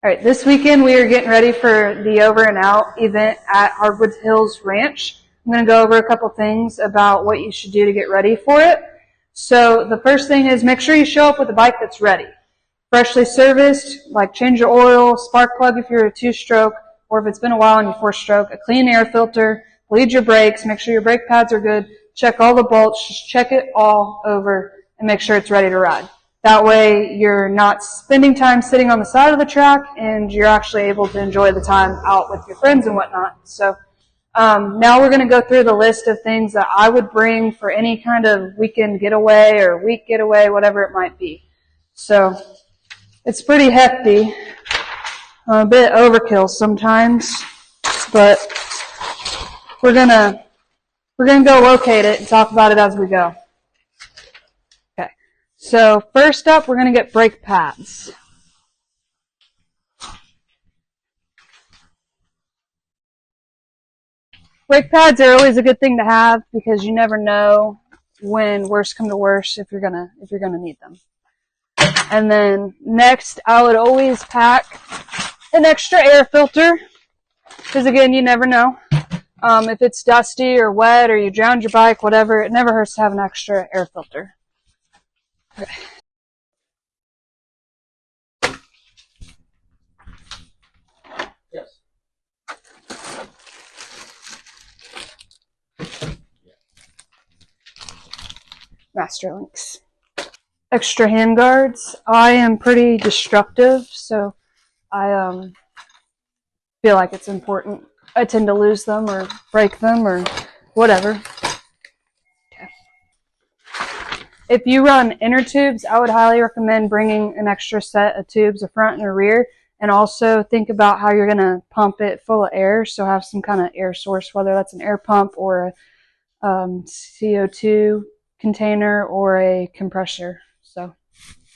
All right, this weekend we are getting ready for the Over and Out event at Hardwood Hills Ranch. I'm going to go over a couple things about what you should do to get ready for it. So the first thing is make sure you show up with a bike that's ready. Freshly serviced, like change your oil, spark plug if you're a two-stroke, or if it's been a while and you four-stroke, a clean air filter, bleed your brakes, make sure your brake pads are good, check all the bolts, just check it all over and make sure it's ready to ride. That way you're not spending time sitting on the side of the track and you're actually able to enjoy the time out with your friends and whatnot. So now we're going to go through the list of things that I would bring for any kind of weekend getaway or week getaway, whatever it might be. So it's pretty hefty, a bit overkill sometimes, but we're gonna go locate it and talk about it as we go. Okay, so first up, we're gonna get brake pads. Brake pads are always a good thing to have because you never know when worse come to worse if you're gonna need them. And then next, I would always pack an extra air filter because again, you never know. If it's dusty or wet or you drowned your bike, whatever, it never hurts to have an extra air filter. Okay. Yes. Master links. Extra hand guards. I am pretty destructive, so I feel like it's important. I tend to lose them or break them or whatever. Okay. If you run inner tubes, I would highly recommend bringing an extra set of tubes, a front and a rear, and also think about how you're going to pump it full of air, so have some kind of air source, whether that's an air pump or a CO2 container or a compressor. So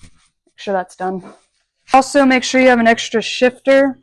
make sure that's done. Also make sure you have an extra shifter,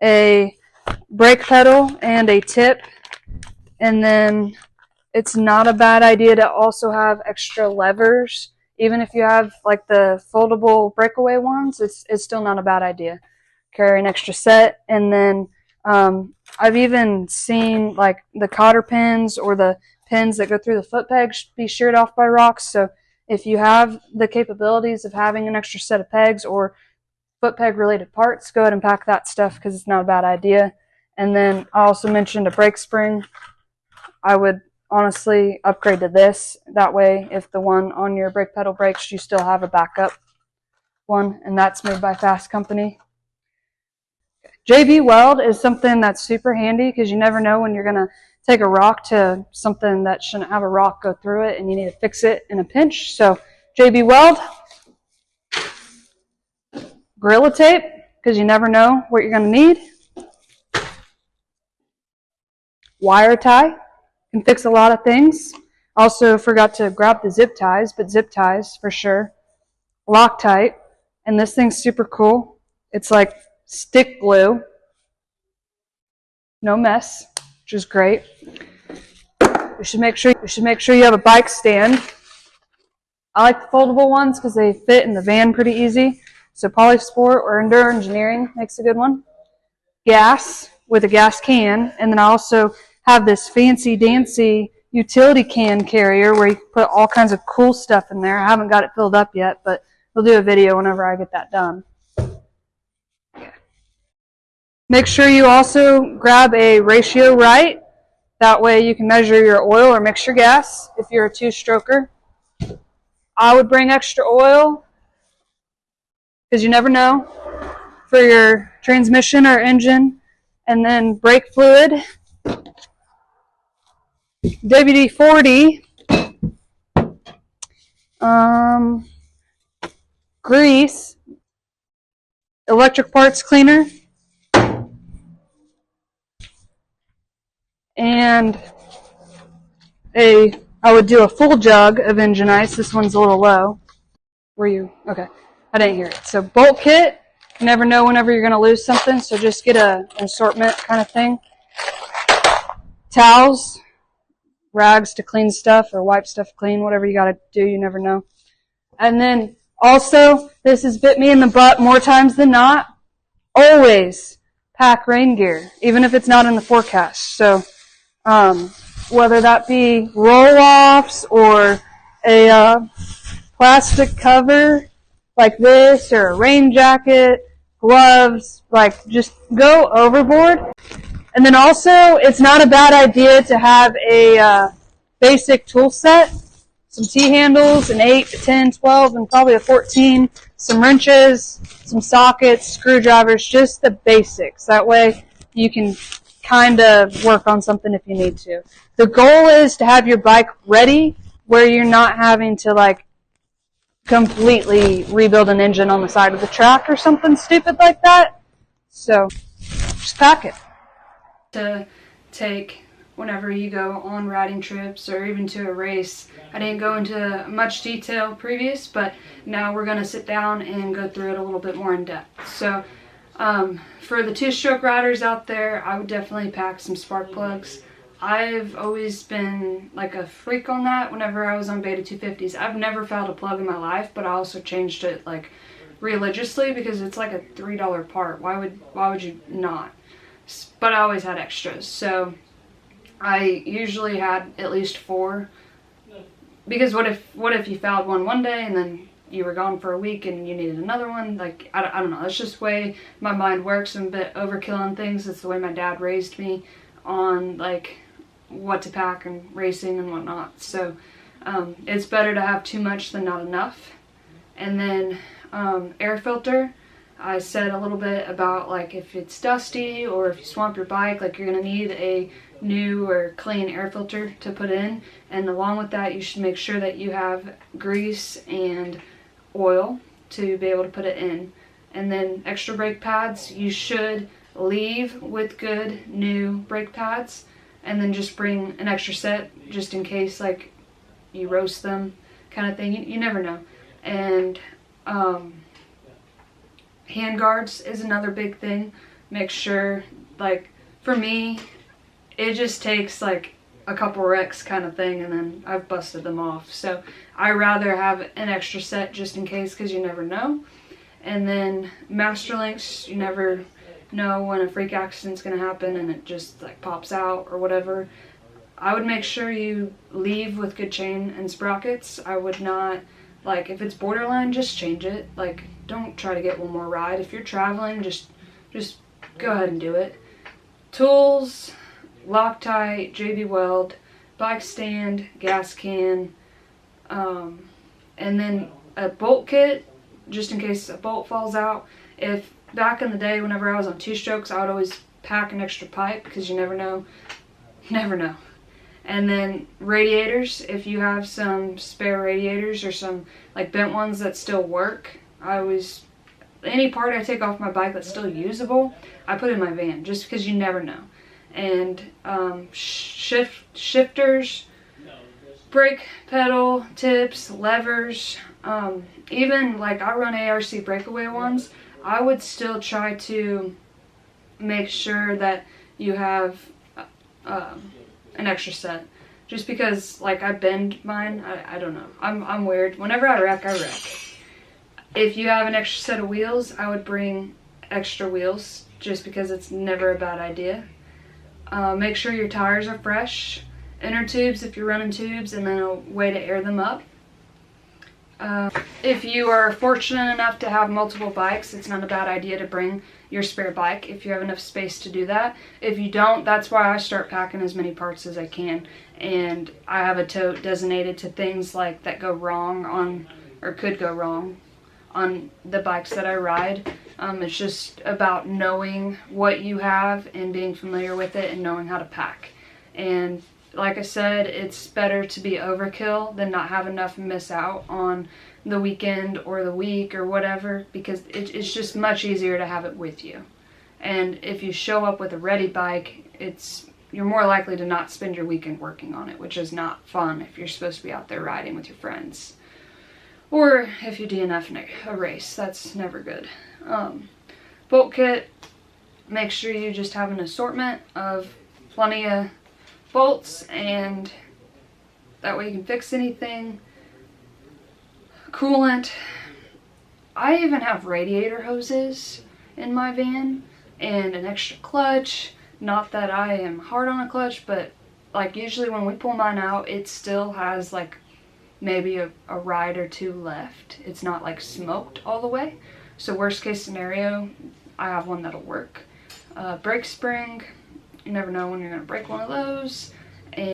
a brake pedal, and a tip. And then it's not a bad idea to also have extra levers. Even if you have like the foldable breakaway ones, it's still not a bad idea. Carry an extra set. And then I've even seen like the cotter pins or the pins that go through the foot pegs be sheared off by rocks. So if you have the capabilities of having an extra set of pegs or foot peg related parts, go ahead and pack that stuff because it's not a bad idea. And then I also mentioned a brake spring. I would honestly upgrade to this. That way, if the one on your brake pedal breaks, you still have a backup one, and that's made by Fast Company. JB Weld is something that's super handy because you never know when you're going to take a rock to something that shouldn't have a rock go through it and you need to fix it in a pinch. So JB Weld, Gorilla Tape, because you never know what you're going to need. Wire tie can fix a lot of things. Also forgot to grab the zip ties, but zip ties for sure. Loctite, and this thing's super cool. It's like stick glue. No mess, which is great. You should make sure you have a bike stand. I like the foldable ones because they fit in the van pretty easy. So Polysport or Enduro Engineering makes a good one. Gas with a gas can, and then I also have this fancy dancy utility can carrier where you can put all kinds of cool stuff in there. I haven't got it filled up yet, but we'll do a video whenever I get that done. Make sure you also grab a ratio right. That way you can measure your oil or mix your gas if you're a two-stroker. I would bring extra oil because you never know for your transmission or engine. And then brake fluid. WD-40. Grease. Electric parts cleaner. And I would do a full jug of engine ice. This one's a little low. Were you? Okay. I didn't hear it. So bolt kit. You never know whenever you're going to lose something, so just get an assortment kind of thing. Towels. Rags to clean stuff or wipe stuff clean, whatever you got to do. You never know. And then also, this has bit me in the butt more times than not. always pack rain gear, even if it's not in the forecast. So whether that be roll-offs or a plastic cover like this, or a rain jacket, gloves, like just go overboard. And then also, it's not a bad idea to have a basic tool set, some T-handles, an 8, a 10, 12, and probably a 14, some wrenches, some sockets, screwdrivers, just the basics. That way you can kind of work on something if you need to. The goal is to have your bike ready where you're not having to like completely rebuild an engine on the side of the track or something stupid like that. So just pack it. To take whenever you go on riding trips or even to a race. I didn't go into much detail previous, but now we're going to sit down and go through it a little bit more in depth. So for the two-stroke riders out there, I would definitely pack some spark plugs. I've always been like a freak on that whenever I was on Beta 250s. I've never fouled a plug in my life, but I also changed it like religiously because it's like a $3 part. Why would you not? But I always had extras, so I usually had at least 4, because what if you fouled one day and then you were gone for a week and you needed another one? Like, I don't know, that's just the way my mind works. I'm a bit overkill on things. It's the way my dad raised me on like what to pack and racing and whatnot. So it's better to have too much than not enough. And then air filter, I said a little bit about like if it's dusty or if you swamp your bike, like you're going to need a new or clean air filter to put in. And along with that, you should make sure that you have grease and oil to be able to put it in. And then extra brake pads, you should leave with good new brake pads and then just bring an extra set just in case like you roast them kind of thing. You never know. And hand guards is another big thing. Make sure, like, for me, it just takes like a couple wrecks kind of thing and then I've busted them off. So I rather have an extra set just in case, because you never know. And then master links, you never know when a freak accident's going to happen and it just like pops out or whatever. I would make sure you leave with good chain and sprockets. I would not, like, if it's borderline, just change it. Like, don't try to get one more ride. If you're traveling, just go ahead and do it. Tools, Loctite, JB Weld, bike stand, gas can, and then a bolt kit, just in case a bolt falls out. If back in the day, whenever I was on two-strokes, I would always pack an extra pipe because you never know. Never know. And then radiators, if you have some spare radiators or some like bent ones that still work, any part I take off my bike that's still usable, I put in my van, just because you never know. And shifters, brake pedal tips, levers, even like I run ARC breakaway ones, I would still try to make sure that you have an extra set, just because like I bend mine. I don't know, I'm weird. Whenever I wreck, I wreck. If you have an extra set of wheels, I would bring extra wheels, just because it's never a bad idea. Make sure your tires are fresh, inner tubes if you're running tubes, and then a way to air them up. If you are fortunate enough to have multiple bikes, it's not a bad idea to bring your spare bike if you have enough space to do that. If you don't, that's why I start packing as many parts as I can. And I have a tote designated to things like that go wrong on, or could go wrong on the bikes that I ride. It's just about knowing what you have and being familiar with it and knowing how to pack. And like I said, it's better to be overkill than not have enough and miss out on the weekend or the week or whatever, because it's just much easier to have it with you. And if you show up with a ready bike, you're more likely to not spend your weekend working on it, which is not fun if you're supposed to be out there riding with your friends. Or if you DNF in a race, that's never good. Bolt kit, make sure you just have an assortment of plenty of bolts, and that way you can fix anything. Coolant. I even have radiator hoses in my van, and an extra clutch. Not that I am hard on a clutch, but like usually when we pull mine out, it still has like maybe a ride or two left. It's not like smoked all the way. So worst case scenario, I have one that'll work. Brake spring, you never know when you're gonna break one of those.